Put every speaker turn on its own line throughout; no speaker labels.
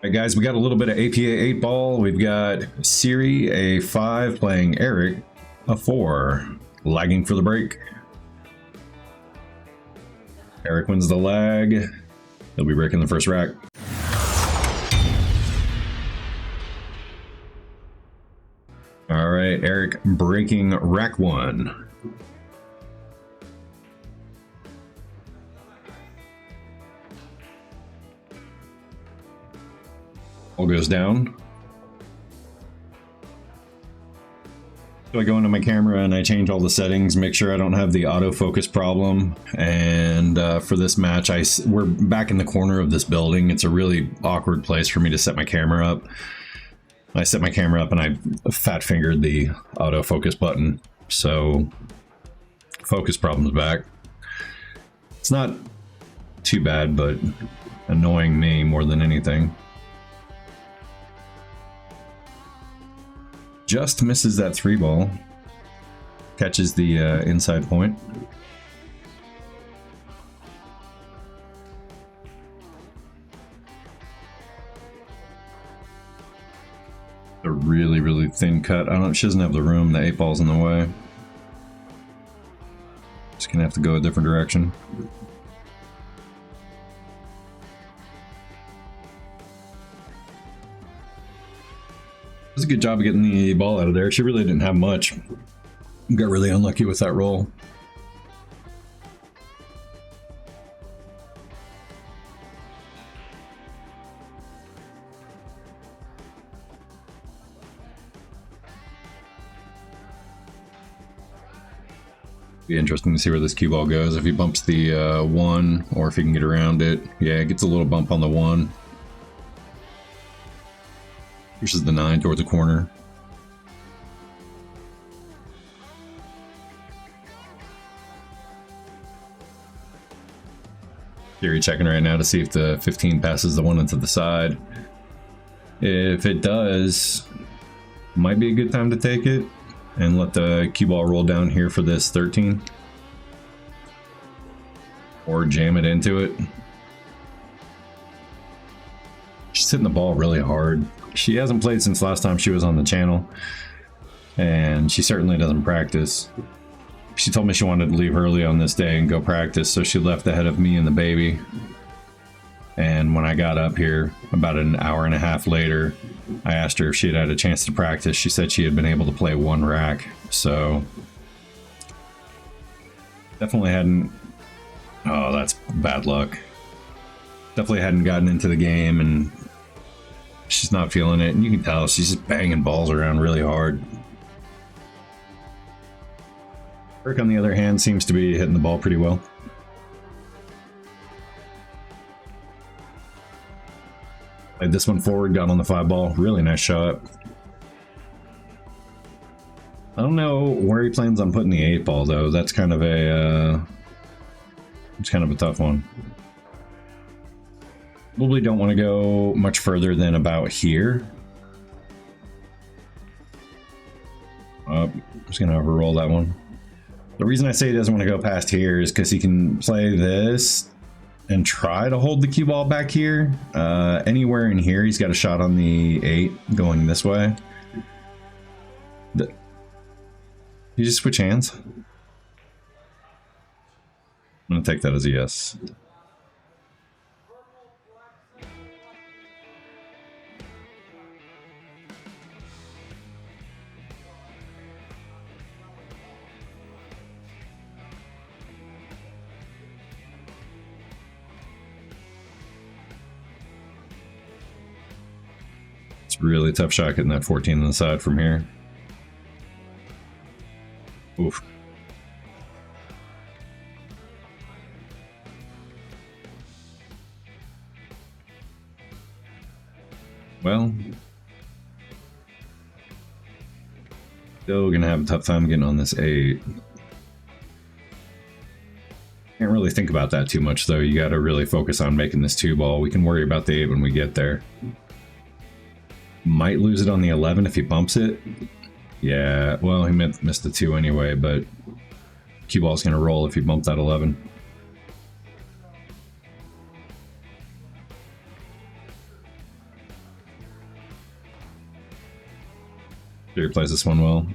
All right, guys, we got a little bit of APA 8 ball. We've got Siri, a 5, playing Eric, a 4, lagging for the break. Eric wins the lag. He'll be breaking the first rack. All right, Eric breaking rack 1. All goes down. So I go into my camera and I change all the settings, make sure I don't have the autofocus problem. And for this match, we're back in the corner of this building. It's a really awkward place for me to set my camera up. I set my camera up and I fat fingered the autofocus button. So focus problem's back. It's not too bad, but annoying me more than anything. Just misses that 3 ball. Catches the inside point. A really, really thin cut. I don't. She doesn't have the room. The 8 ball's in the way. Just gonna have to go a different direction. It was a good job of getting the ball out of there. She really didn't have much. Got really unlucky with that roll. Be interesting to see where this cue ball goes. If he bumps the 1 or if he can get around it. Yeah, it gets a little bump on the 1. Pushes the 9 towards the corner. Siri checking right now to see if the 15 passes the 1 into the side. If it does, might be a good time to take it and let the cue ball roll down here for this 13. Or jam it into it. She's hitting the ball really hard. She hasn't played since last time she was on the channel, and she certainly doesn't practice. She told me she wanted to leave early on this day and go practice, so she left ahead of me and the baby. And when I got up here about an hour and a half later, I asked her if she had had a chance to practice. She said she had been able to play 1 rack, so definitely hadn't. Oh, that's bad luck. Definitely hadn't gotten into the game, and she's not feeling it, and you can tell she's just banging balls around really hard. Rick, on the other hand, seems to be hitting the ball pretty well. Played this one forward, got on the 5 ball. Really nice shot. I don't know where he plans on putting the 8 ball though. That's kind of a tough one. Probably don't want to go much further than about here. I'm just going to overroll that one. The reason I say he doesn't want to go past here is because he can play this and try to hold the cue ball back here. Anywhere in here, he's got a shot on the 8 going this way. You just switch hands? I'm going to take that as a yes. It's a really tough shot getting that 14 on the side from here. Oof. Well, still gonna have a tough time getting on this 8. Can't really think about that too much though. You gotta really focus on making this 2 ball. We can worry about the 8 when we get there. Might lose it on the 11 if he bumps it. Yeah, well, he missed the 2 anyway, but cue ball's gonna roll if he bumped that 11. Siri plays this one well.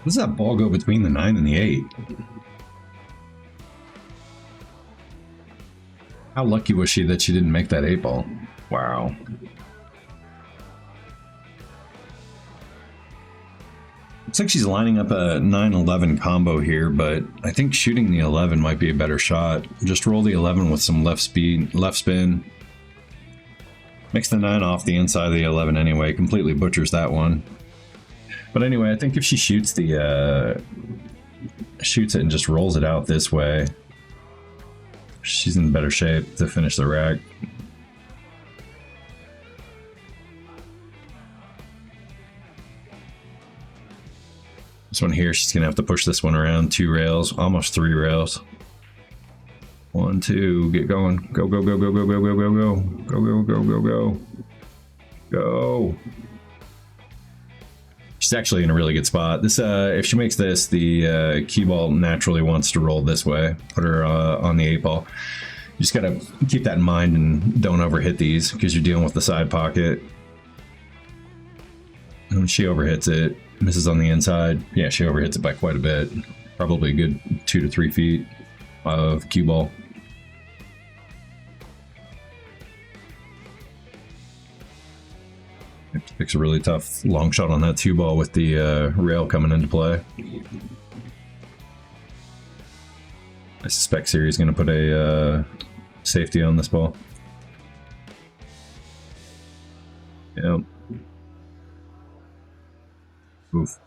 Does that ball go between the 9 and the 8? How lucky was she that she didn't make that 8 ball? Wow. Looks like she's lining up a 9-11 combo here, but I think shooting the 11 might be a better shot. Just roll the 11 with some left spin. Makes the 9 off the inside of the 11 anyway. Completely butchers that one. But anyway, I think if she shoots the shoots it and just rolls it out this way, she's in better shape to finish the rack. This one here, she's gonna have to push this one around 2 rails, almost 3 rails. 1, 2, get going. Go, go, go, go, go, go, go, go, go. Go, go, go, go, go. Go. She's actually in a really good spot. This, if she makes this, the cue ball naturally wants to roll this way. Put her on the 8 ball. You just gotta keep that in mind and don't overhit these because you're dealing with the side pocket. And when she overhits it, misses on the inside. Yeah, she overhits it by quite a bit. Probably a good 2 to 3 feet of cue ball. Picks a really tough long shot on that 2 ball with the rail coming into play. I suspect Siri's going to put a safety on this ball. Yep. Oof.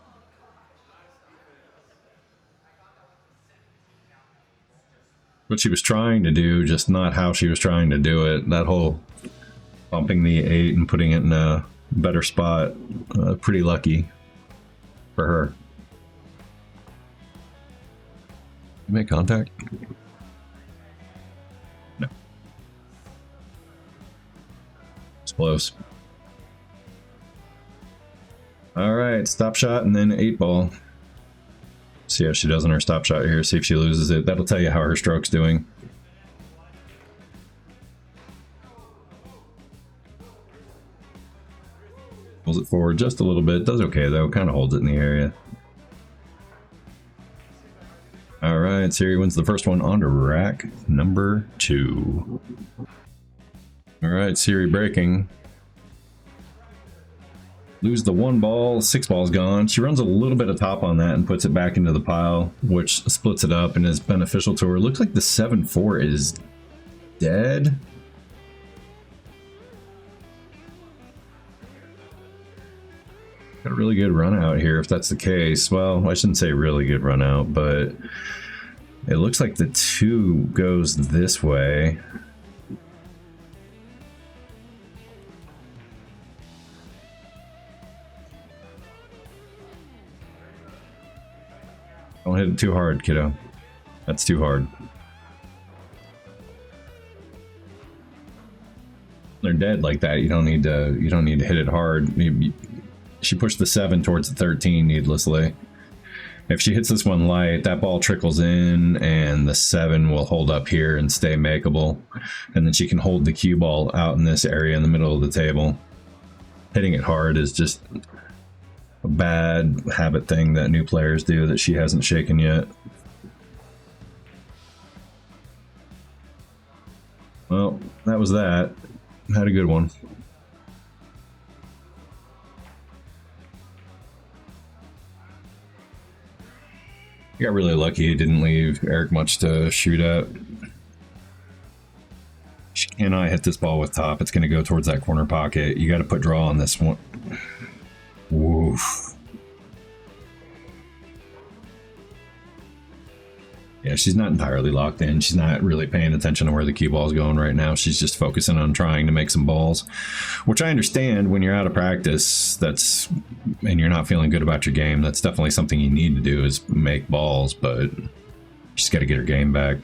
What she was trying to do, just not how she was trying to do it. That whole bumping the 8 and putting it in a better spot, pretty lucky for her. You make contact? No. It's close. All right, stop shot and then 8 ball. See how she does on her stop shot here. See if she loses it. That'll tell you how her stroke's doing. Pulls it forward just a little bit. Does okay though. Kind of holds it in the area. All right, Siri wins the first one on to rack number 2. All right, Siri breaking. Lose the 1 ball, 6 balls gone. She runs a little bit of top on that and puts it back into the pile, which splits it up and is beneficial to her. Looks like the 7-4 is dead. Got a really good run out here if that's the case. Well, I shouldn't say really good run out, but it looks like the 2 goes this way. Don't hit it too hard, kiddo. That's too hard. They're dead like that. You don't need to hit it hard. She pushed the 7 towards the 13 needlessly. If she hits this one light, that ball trickles in and the 7 will hold up here and stay makeable. And then she can hold the cue ball out in this area in the middle of the table. Hitting it hard is just a bad habit thing that new players do that she hasn't shaken yet. Well, that was that. Had a good one. I got really lucky. It didn't leave Eric much to shoot at. She cannot hit this ball with top. It's going to go towards that corner pocket. You got to put draw on this one. Woof. Yeah, she's not entirely locked in. She's not really paying attention to where the cue ball is going right now. She's just focusing on trying to make some balls, which I understand when you're out of practice. And you're not feeling good about your game. That's definitely something you need to do is make balls, but she's got to get her game back.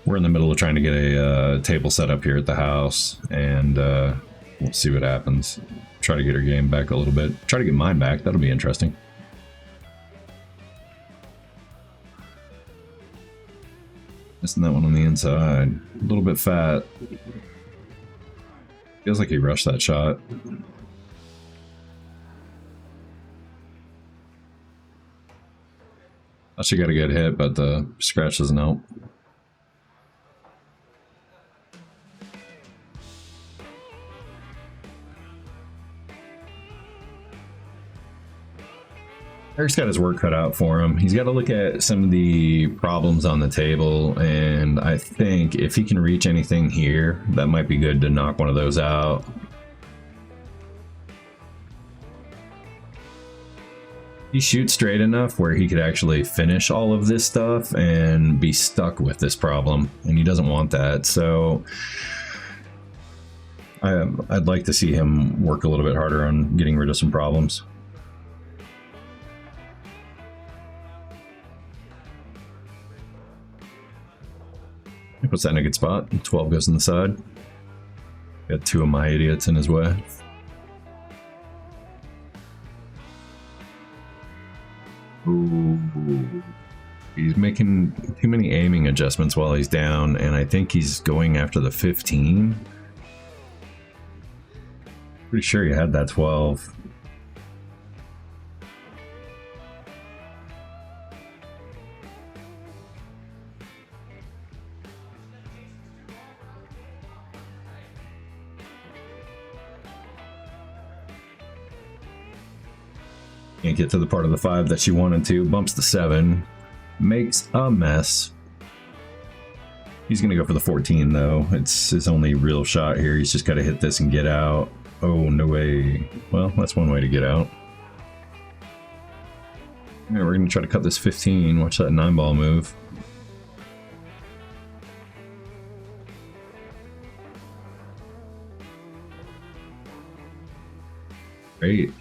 We're in the middle of trying to get a table set up here at the house, and we'll see what happens. Try to get her game back a little bit. Try to get mine back. That'll be interesting. Missing that one on the inside. A little bit fat. Feels like he rushed that shot. Thought she got a good hit, but the scratch doesn't help. Eric's got his work cut out for him. He's got to look at some of the problems on the table, and I think if he can reach anything here, that might be good to knock one of those out. He shoots straight enough where he could actually finish all of this stuff and be stuck with this problem, and he doesn't want that. So I'd like to see him work a little bit harder on getting rid of some problems. He puts that in a good spot. 12 goes on the side. Got two of my idiots in his way. Ooh. He's making too many aiming adjustments while he's down, and I think he's going after the 15. Pretty sure he had that 12. Can't get to the part of the 5 that she wanted to. Bumps the 7. Makes a mess. He's going to go for the 14, though. It's his only real shot here. He's just got to hit this and get out. Oh, no way. Well, that's one way to get out. Alright, we're going to try to cut this 15. Watch that 9-ball move. Great.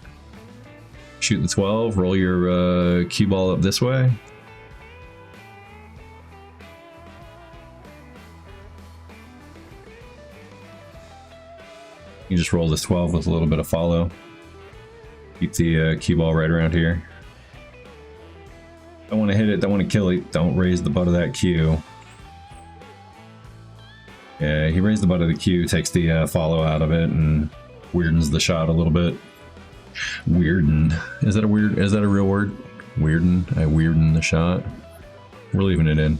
Shoot the 12, roll your cue ball up this way. You just roll this 12 with a little bit of follow. Keep the cue ball right around here. Don't want to hit it, don't want to kill it. Don't raise the butt of that cue. Yeah, he raised the butt of the cue, takes the follow out of it, and weirdens the shot a little bit. Weirden. Is that a real word? Weirden. I weirden the shot. We're leaving it in.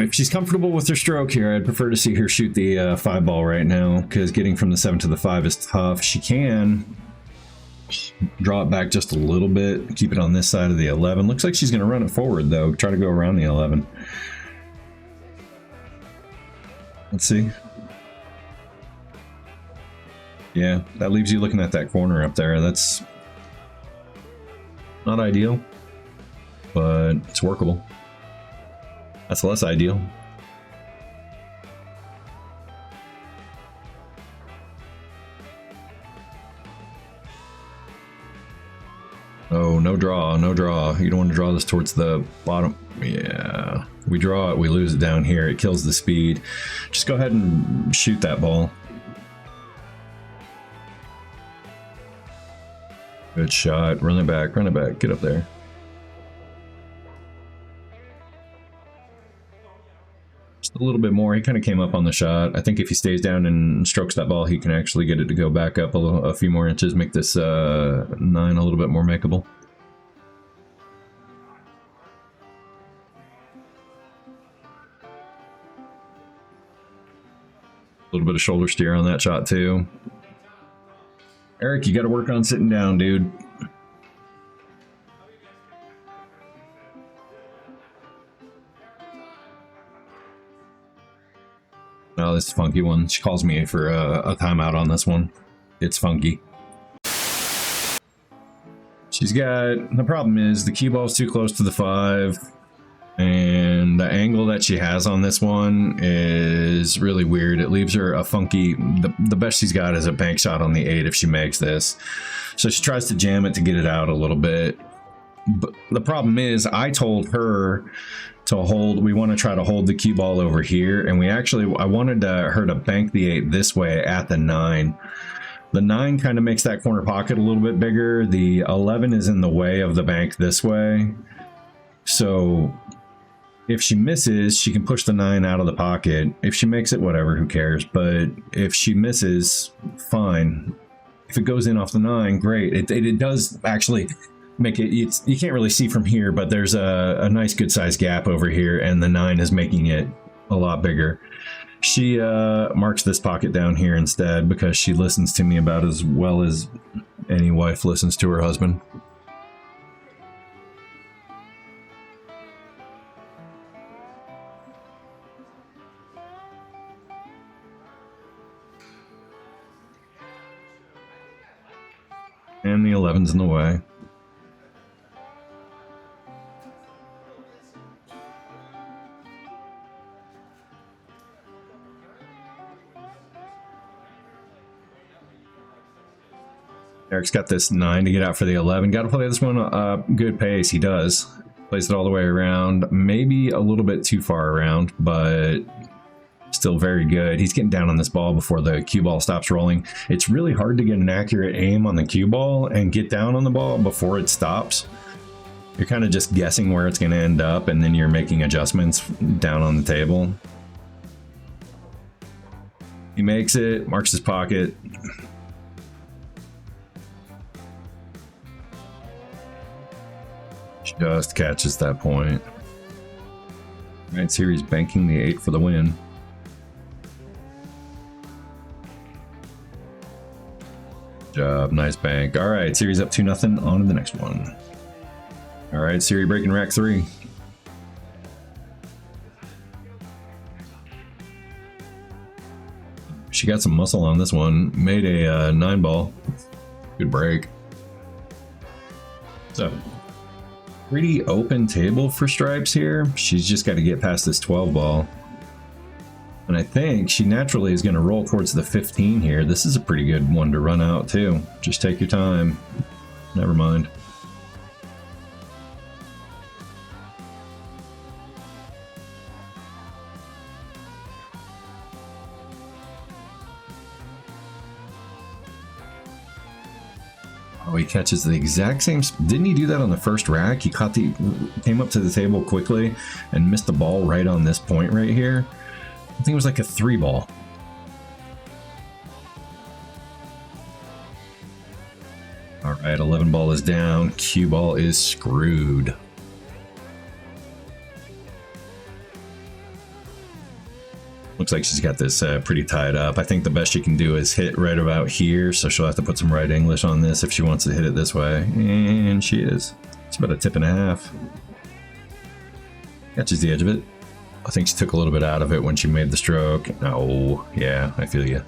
If she's comfortable with her stroke here, I'd prefer to see her shoot the 5-ball right now, because getting from the 7 to the 5 is tough. She can draw it back just a little bit, keep it on this side of the 11. Looks like she's going to run it forward, though. Try to go around the 11. Let's see. Yeah, that leaves you looking at that corner up there. That's not ideal, but it's workable. That's less ideal. Oh, no draw, no draw. You don't want to draw this towards the bottom. Yeah, we draw it, we lose it down here. It kills the speed. Just go ahead and shoot that ball. Good shot. Run it back, run it back. Get up there. A little bit more. He kind of came up on the shot. I think if he stays down and strokes that ball, he can actually get it to go back up a few more inches, make this 9 a little bit more makeable. A little bit of shoulder steer on that shot too. Eric, you got to work on sitting down, dude. Oh, this is a funky one. She calls me for a timeout on this one. It's funky. She's got... The problem is the cue ball's too close to the 5. And the angle that she has on this one is really weird. It leaves her a funky... The best she's got is a bank shot on the 8 if she makes this. So she tries to jam it to get it out a little bit. But the problem is I told her to hold. We want to try to hold the cue ball over here, and I wanted her to bank the 8 this way at the 9. The 9 kind of makes that corner pocket a little bit bigger. The 11 is in the way of the bank this way. So if she misses, she can push the 9 out of the pocket. If she makes it, whatever, who cares? But if she misses, fine. If it goes in off the 9, great. It does actually make it, you can't really see from here, but there's a nice good sized gap over here, and the 9 is making it a lot bigger. She marks this pocket down here instead because she listens to me about as well as any wife listens to her husband. And the 11's in the way. Eric's got this 9 to get out for the 11. Got to play this one good pace. He does. Plays it all the way around. Maybe a little bit too far around, but still very good. He's getting down on this ball before the cue ball stops rolling. It's really hard to get an accurate aim on the cue ball and get down on the ball before it stops. You're kind of just guessing where it's going to end up, and then you're making adjustments down on the table. He makes it, marks his pocket. Just catches that point. All right, Siri's banking the 8 for the win. Good job, nice bank. All right, Siri's up 2-0. On to the next one. All right, Siri breaking rack 3. She got some muscle on this one. Made a 9 ball. Good break. So, pretty open table for stripes here. She's just got to get past this 12 ball. And I think she naturally is going to roll towards the 15 here. This is a pretty good one to run out too. Just take your time. Never mind. Oh, he catches the exact same. Didn't he do that on the first rack? He came up to the table quickly and missed the ball right on this point right here. I think it was like a 3 ball. All right, 11 ball is down. Cue ball is screwed. Looks like she's got this pretty tied up. I think the best she can do is hit right about here, so she'll have to put some right English on this if she wants to hit it this way. And she is. It's about a 1.5 tips. Catches the edge of it. I think she took a little bit out of it when she made the stroke. Oh, yeah, I feel you.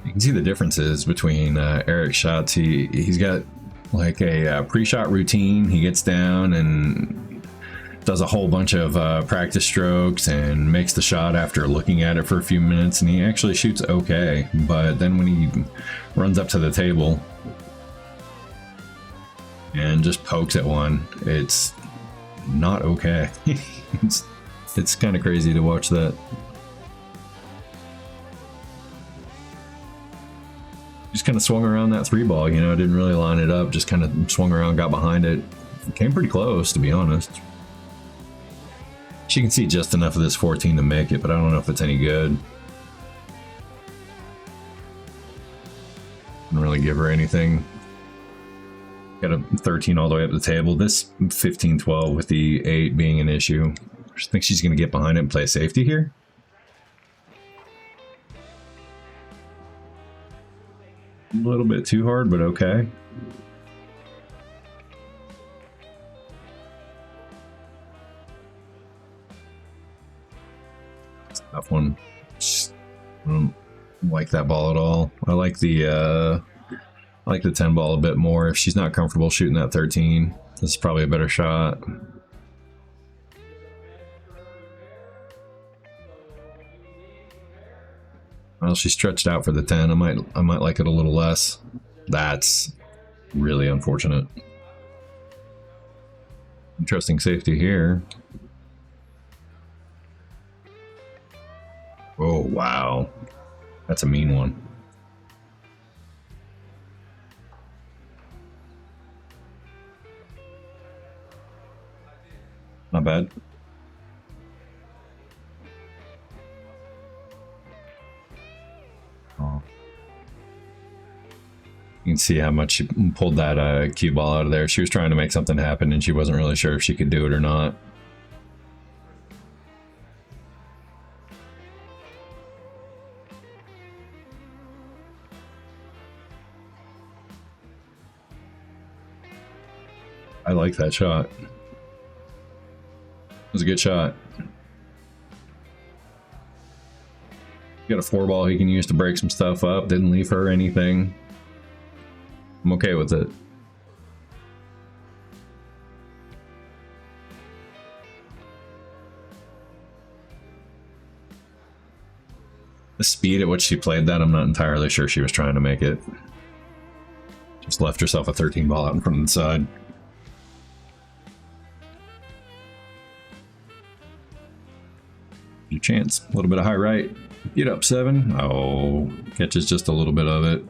You can see the differences between Eric's shots. He's got like a pre-shot routine. He gets down and does a whole bunch of practice strokes and makes the shot after looking at it for a few minutes, and he actually shoots okay. But then when he runs up to the table and just pokes at one, it's not okay. It's kind of crazy to watch that. Just kind of swung around that 3 ball, you know, didn't really line it up, just kind of swung around, got behind it. Came pretty close, to be honest. She can see just enough of this 14 to make it, but I don't know if it's any good. Didn't really give her anything. Got a 13 all the way up the table. This 15-12 with the 8 being an issue. I just think she's going to get behind it and play safety here. A little bit too hard, but okay. Tough one. Just, I don't like that ball at all. I like the 10 ball a bit more. If she's not comfortable shooting that 13, this is probably a better shot. Well, she stretched out for the 10. I might like it a little less. That's really unfortunate. Interesting safety here. Oh, wow. That's a mean one. Not bad. Oh. You can see how much she pulled that cue ball out of there. She was trying to make something happen and she wasn't really sure if she could do it or not. I like that shot. It was a good shot. Got a 4-ball he can use to break some stuff up. Didn't leave her anything. I'm okay with it. The speed at which she played that, I'm not entirely sure she was trying to make it. Just left herself a 13 ball out in front of the side. Your chance. A little bit of high right. Get up 7. Oh, catches just a little bit of it.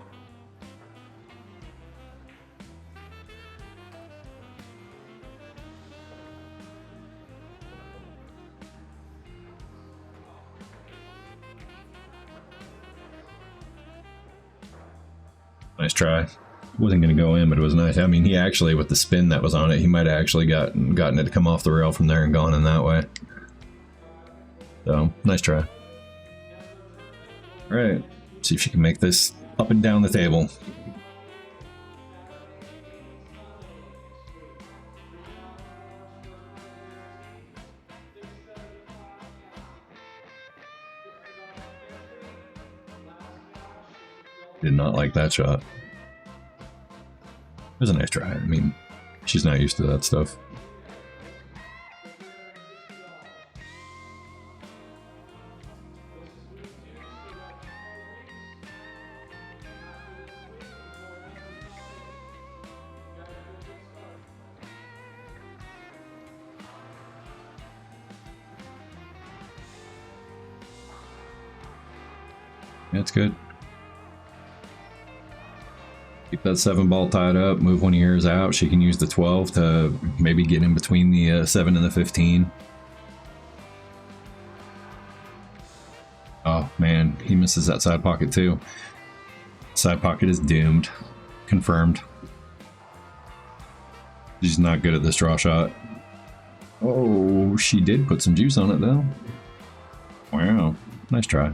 Nice try. Wasn't going to go in, but it was nice. I mean, he actually, with the spin that was on it, he might have actually gotten it to come off the rail from there and gone in that way. So, nice try. All right, see if she can make this up and down the table. Did not like that shot. It was a nice try. I mean, she's not used to that stuff. That's good. Keep that 7 ball tied up, move one of yours out. She can use the 12 to maybe get in between the 7 and the 15. Oh man, he misses that side pocket too. Side pocket is doomed. Confirmed. She's not good at this draw shot. Oh, she did put some juice on it though. Wow, nice try.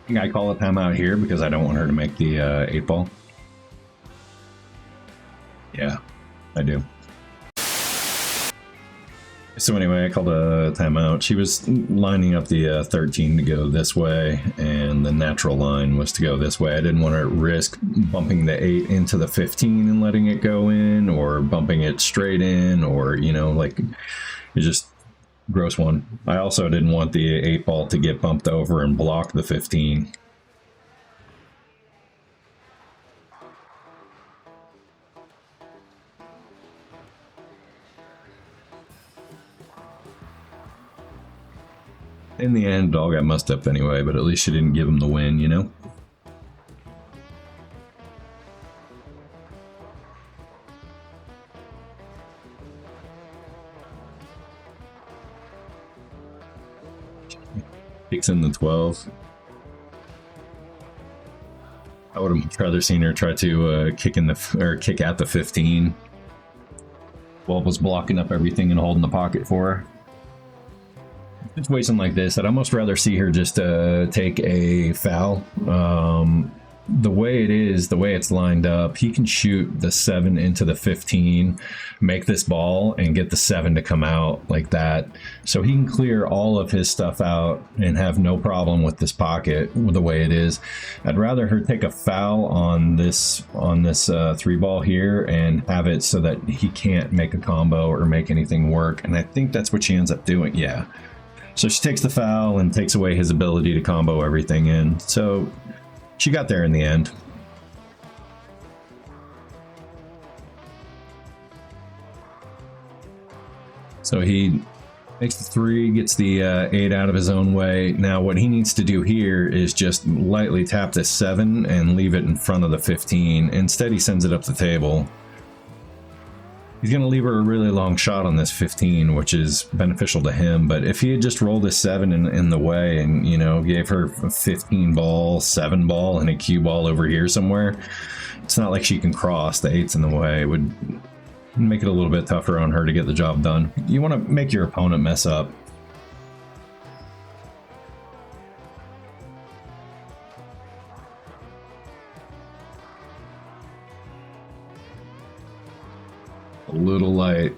I think I call a timeout here because I don't want her to make the 8 ball. Yeah, I do. So anyway, I called a timeout. She was lining up the 13 to go this way, and the natural line was to go this way. I didn't want to risk bumping the 8 into the 15 and letting it go in, or bumping it straight in, or, you know, like, it just... gross one. I also didn't want the 8 ball to get bumped over and block the 15. In the end, it all got messed up anyway, but at least she didn't give him the win, you know? Kicks in the 12. I would have much rather seen her try to kick at the 15. 12 was blocking up everything and holding the pocket for her. Situation like this, I'd almost rather see her just take a foul the way it is, the way it's lined up, he can shoot the 7 into the 15, make this ball, and get the 7 to come out like that. So he can clear all of his stuff out and have no problem with this pocket the way it is. I'd rather her take a foul on this 3 ball here and have it so that he can't make a combo or make anything work. And I think that's what she ends up doing. Yeah. So she takes the foul and takes away his ability to combo everything in. So she got there in the end. So he makes the 3, gets the 8 out of his own way. Now what he needs to do here is just lightly tap this 7 and leave it in front of the 15. Instead he sends it up the table. He's going to leave her a really long shot on this 15, which is beneficial to him. But if he had just rolled this 7 in the way and, you know, gave her a 15 ball, 7 ball, and a cue ball over here somewhere, it's not like she can cross. The 8's in the way. It would make it a little bit tougher on her to get the job done. You want to make your opponent mess up. A little light.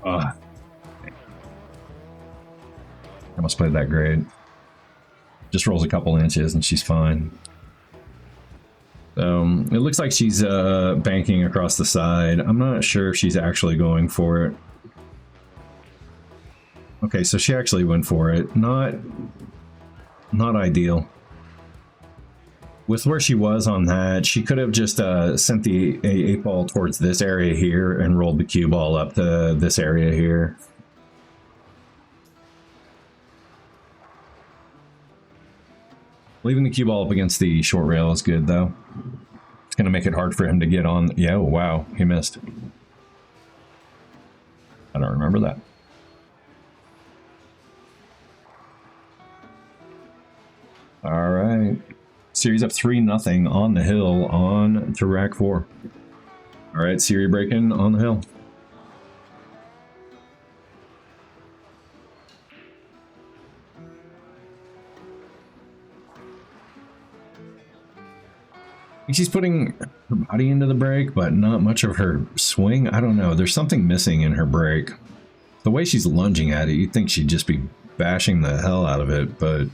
I almost played that great. Just rolls a couple inches and she's fine. It looks like she's banking across the side. I'm not sure if she's actually going for it. Okay, so she actually went for it. Not ideal. With where she was on that, she could have just sent the 8 ball towards this area here and rolled the cue ball up to this area here. Leaving the cue ball up against the short rail is good, though. It's going to make it hard for him to get on. Yeah, oh, wow, he missed. I don't remember that. All right. Siri's up 3-0 on the hill on to rack 4. All right, Siri breaking on the hill. I think she's putting her body into the break, but not much of her swing. I don't know. There's something missing in her break. The way she's lunging at it, you'd think she'd just be bashing the hell out of it, but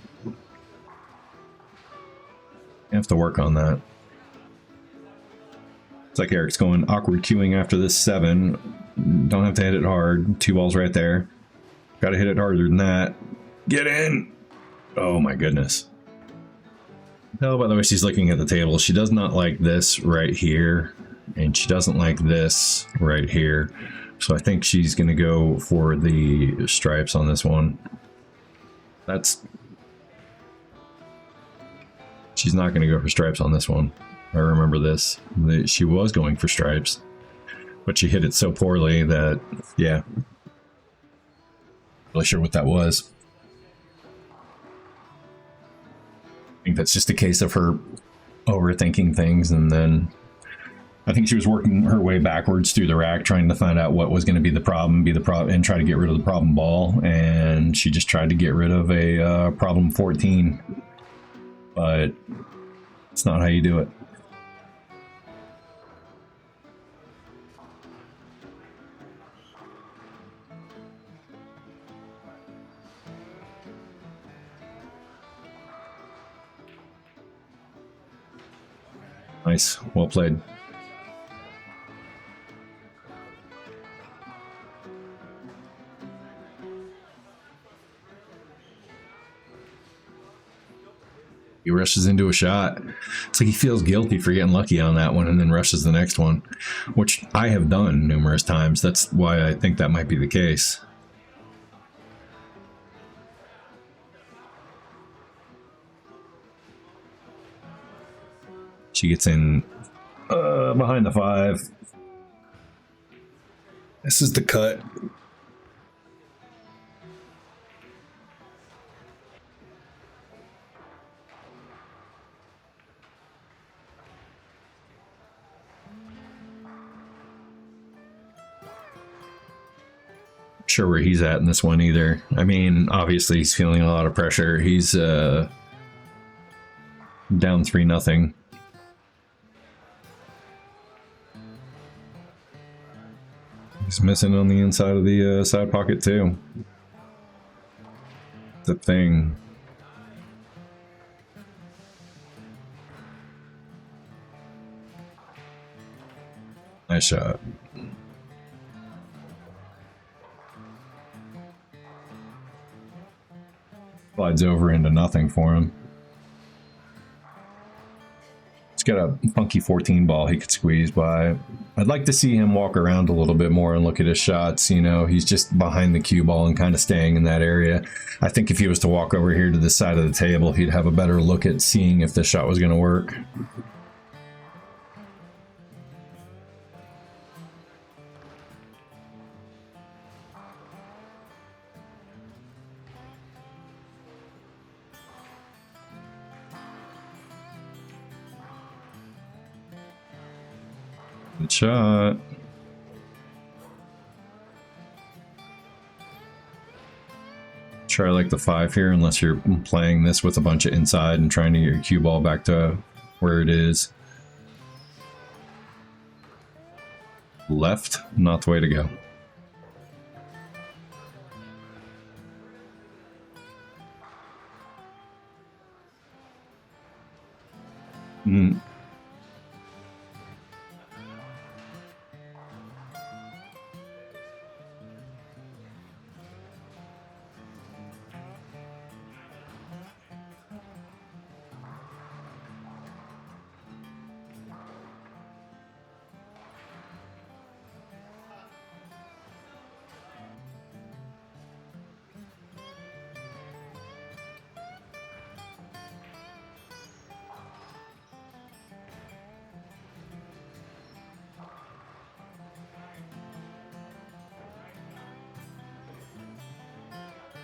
you have to work on that. It's like Eric's going awkward queuing after this 7. Don't have to hit it hard. 2 balls right there. Got to hit it harder than that. Get in! Oh my goodness. Tell by the way she's looking at the table, she does not like this right here, and she doesn't like this right here. So I think she's going to go for the stripes on this one. She's not going to go for stripes on this one. I remember this. She was going for stripes, but she hit it so poorly that, yeah. Really sure what that was. I think that's just a case of her overthinking things, and then I think she was working her way backwards through the rack, trying to find out what was going to be the problem, and try to get rid of the problem ball, and she just tried to get rid of a problem 14. But it's not how you do it. Nice, well played. He rushes into a shot. It's like he feels guilty for getting lucky on that one and then rushes the next one, which I have done numerous times. That's why I think that might be the case. She gets in behind the 5. This is the cut. Sure where he's at in this one either. I mean, obviously he's feeling a lot of pressure. He's down 3-0. He's missing on the inside of the side pocket too. The thing. Nice shot. Slides over into nothing for him. He's got a funky 14 ball he could squeeze by. I'd like to see him walk around a little bit more and look at his shots. You know, he's just behind the cue ball and kind of staying in that area. I think if he was to walk over here to the side of the table, he'd have a better look at seeing if this shot was going to work. Good shot. Try like the 5 here, unless you're playing this with a bunch of inside and trying to get your cue ball back to where it is. Left, not the way to go.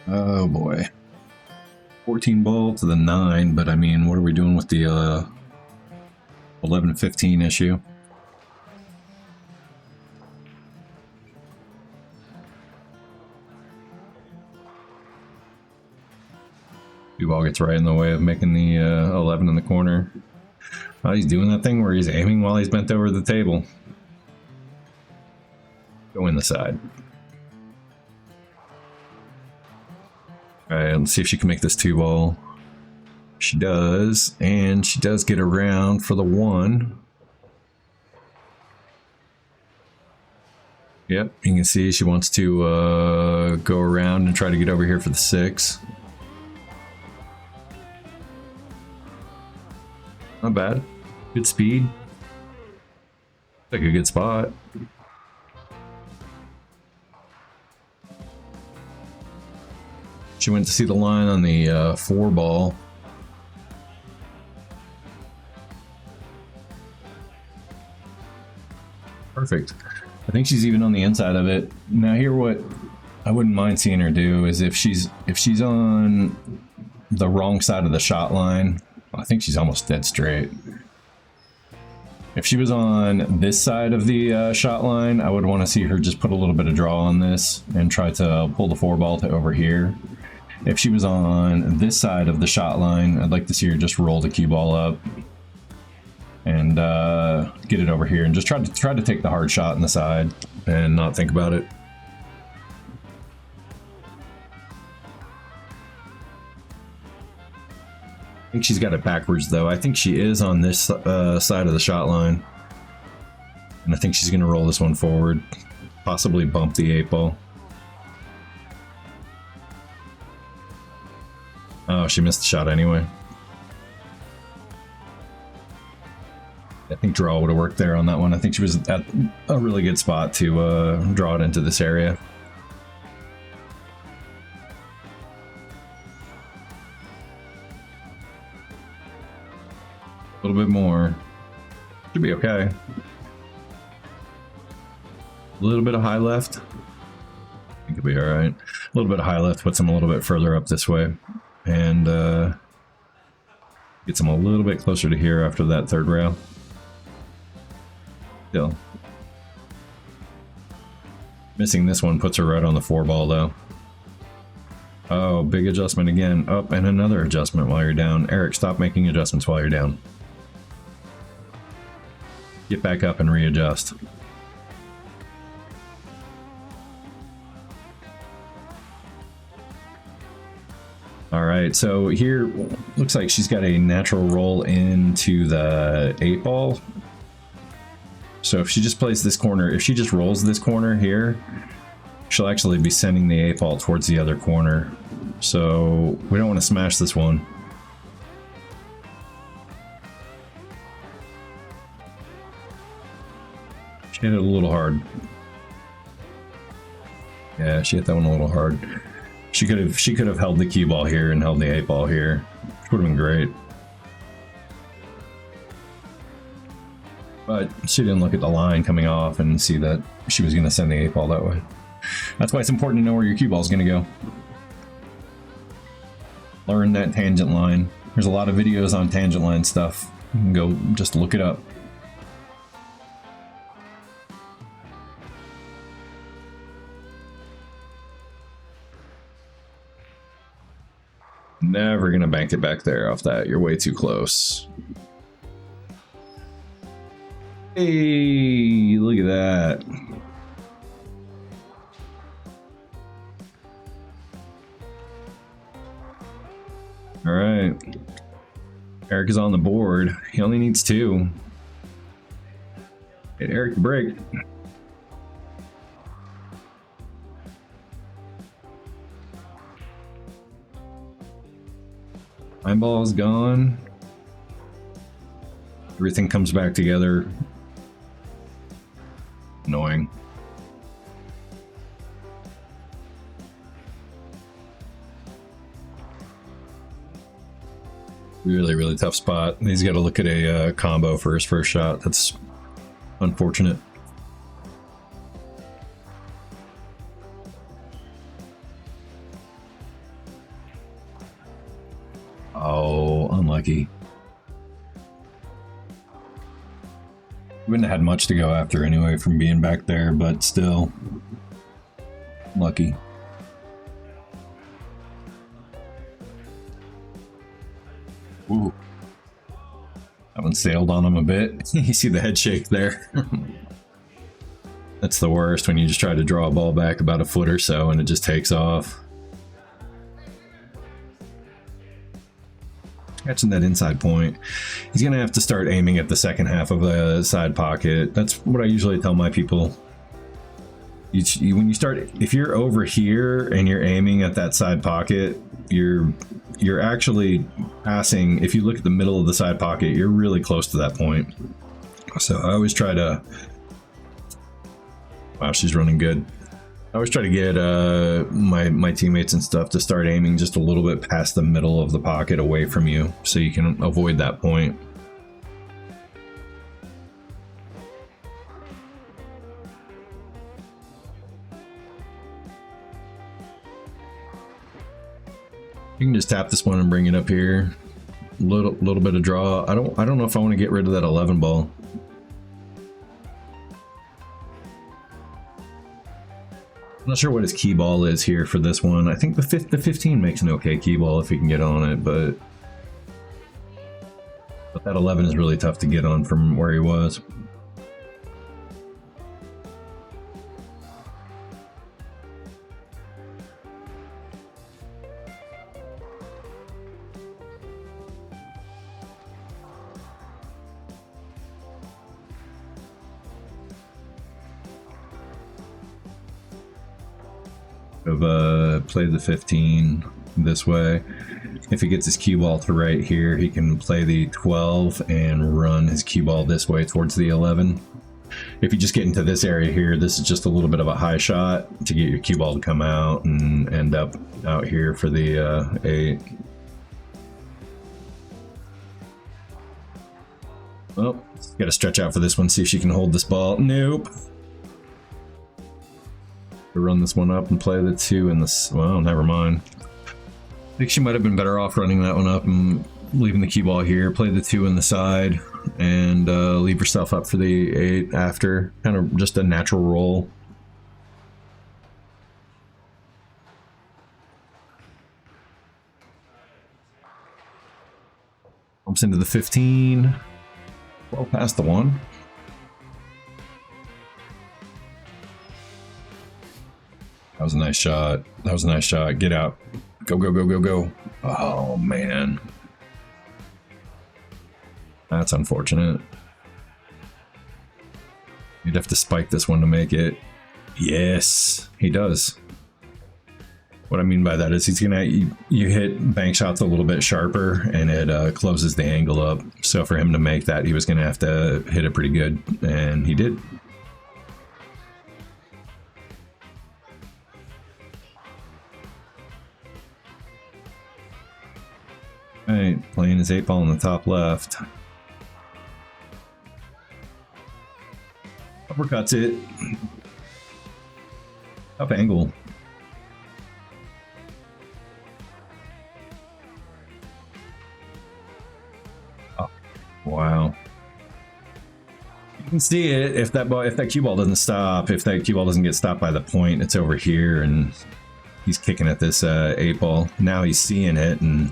Oh boy. 14 ball to the 9, but I mean, what are we doing with the 11-15 issue? Cue ball gets right in the way of making the 11 in the corner. Oh, he's doing that thing where he's aiming while he's bent over the table. Go in the side. Alright, let's see if she can make this 2 ball. She does, and she does get around for the 1. Yep, you can see she wants to go around and try to get over here for the 6. Not bad. Good speed. Like a good spot. She went to see the line on the 4 ball. Perfect. I think she's even on the inside of it. Now here, what I wouldn't mind seeing her do is if she's on the wrong side of the shot line, I think she's almost dead straight. If she was on this side of the shot line, I would want to see her just put a little bit of draw on this and try to pull the 4 ball to over here. If she was on this side of the shot line, I'd like to see her just roll the cue ball up and get it over here and just try to take the hard shot in the side and not think about it. I think she's got it backwards though. I think she is on this side of the shot line, and I think she's going to roll this one forward, possibly bump the 8 ball. Oh, she missed the shot anyway. I think draw would have worked there on that one. I think she was at a really good spot to draw it into this area. A little bit more. Should be okay. A little bit of high left. I think it'll be alright. A little bit of high left puts him a little bit further up this way. And gets him a little bit closer to here after that 3rd rail. Still. Missing this one puts her right on the 4 ball though. Oh, big adjustment again. Up, and another adjustment while you're down. Eric, stop making adjustments while you're down. Get back up and readjust. All right, so here looks like she's got a natural roll into the 8-ball. So if she just plays this corner, if she just rolls this corner here, she'll actually be sending the 8-ball towards the other corner. So we don't want to smash this one. She hit it a little hard. Yeah, she hit that one a little hard. She could have held the cue ball here and held the 8-ball here. Which would have been great. But she didn't look at the line coming off and see that she was going to send the 8-ball that way. That's why it's important to know where your cue ball is going to go. Learn that tangent line. There's a lot of videos on tangent line stuff. You can go just look it up. Never gonna bank it back there off that. You're way too close. Hey, look at that. All right. Eric is on the board. He only needs 2. Hit Eric the break. Ball is gone. Everything comes back together. Annoying. Really, really tough spot. He's got to look at a combo for his first shot. That's unfortunate. Oh, unlucky. Wouldn't have had much to go after anyway from being back there, but still lucky. Ooh. That one sailed on him a bit. You see the head shake there. That's the worst when you just try to draw a ball back about a foot or so and it just takes off. Catching that inside point. He's gonna have to start aiming at the second half of the side pocket. That's what I usually tell my people. When you start, if you're over here and you're aiming at that side pocket, you're actually passing. If you look at the middle of the side pocket, you're really close to that point. So I always try to. Wow, she's running good. I always try to get my teammates and stuff to start aiming just a little bit past the middle of the pocket away from you so you can avoid that point. You can just tap this one and bring it up here. Little bit of draw. I don't know if I want to get rid of that 11 ball. I'm not sure what his key ball is here for this one. I think the 15 makes an okay key ball if he can get on it, but that 11 is really tough to get on from where he was. Have played the 15 this way. If he gets his cue ball to right here, he can play the 12 and run his cue ball this way towards the 11. If you just get into this area here, this is just a little bit of a high shot to get your cue ball to come out and end up out here for the 8. Well, got to stretch out for this one, see if she can hold this ball. Nope. Run this one up and play the 2 in this. Well, never mind. I think she might have been better off running that one up and leaving the cue ball here. Play the 2 in the side and leave herself up for the 8 after. Kind of just a natural roll. Bumps into the 15. Well past the 1. That was a nice shot. That was a nice shot. Get out. Go, go, go, go, go. Oh, man. That's unfortunate. You'd have to spike this one to make it. Yes, he does. What I mean by that is he's gonna, you hit bank shots a little bit sharper and it closes the angle up. So for him to make that, he was gonna have to hit it pretty good, and he did. All right, playing his 8-ball in the top left. Uppercuts it. Up angle. Oh, wow. You can see it if that cue ball doesn't stop. If that cue ball doesn't get stopped by the point, it's over here, and he's kicking at this 8-ball. Now he's seeing it, and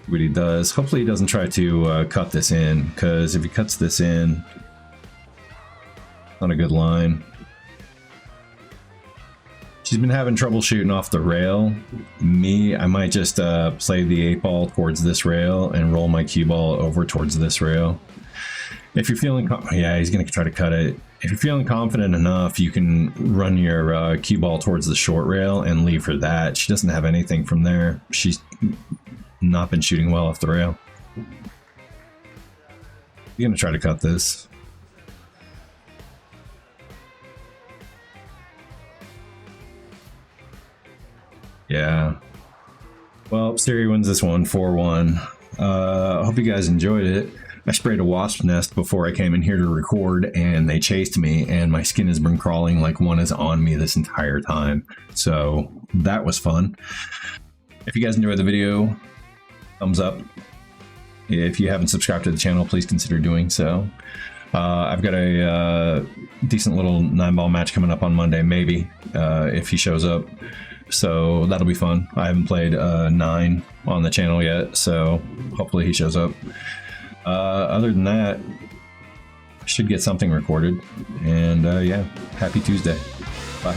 what he does. Hopefully he doesn't try to cut this in, because if he cuts this in, not a good line. She's been having trouble shooting off the rail. Me, I might just play the 8-ball towards this rail and roll my cue ball over towards this rail. If you're feeling, yeah, he's gonna try to cut it. If you're feeling confident enough, you can run your cue ball towards the short rail and leave her that. She doesn't have anything from there. She's not been shooting well off the rail. You're gonna try to cut this. Yeah. Well, Siri wins this one 4-1. I hope you guys enjoyed it. I sprayed a wasp nest before I came in here to record, and they chased me, and my skin has been crawling like one is on me this entire time. So that was fun. If you guys enjoyed the video, thumbs up. If you haven't subscribed to the channel, please consider doing so. I've got a decent little 9-ball match coming up on Monday, if he shows up. So that'll be fun. I haven't played 9 on the channel yet, so hopefully he shows up. Other than that, I should get something recorded. And yeah, happy Tuesday. Bye.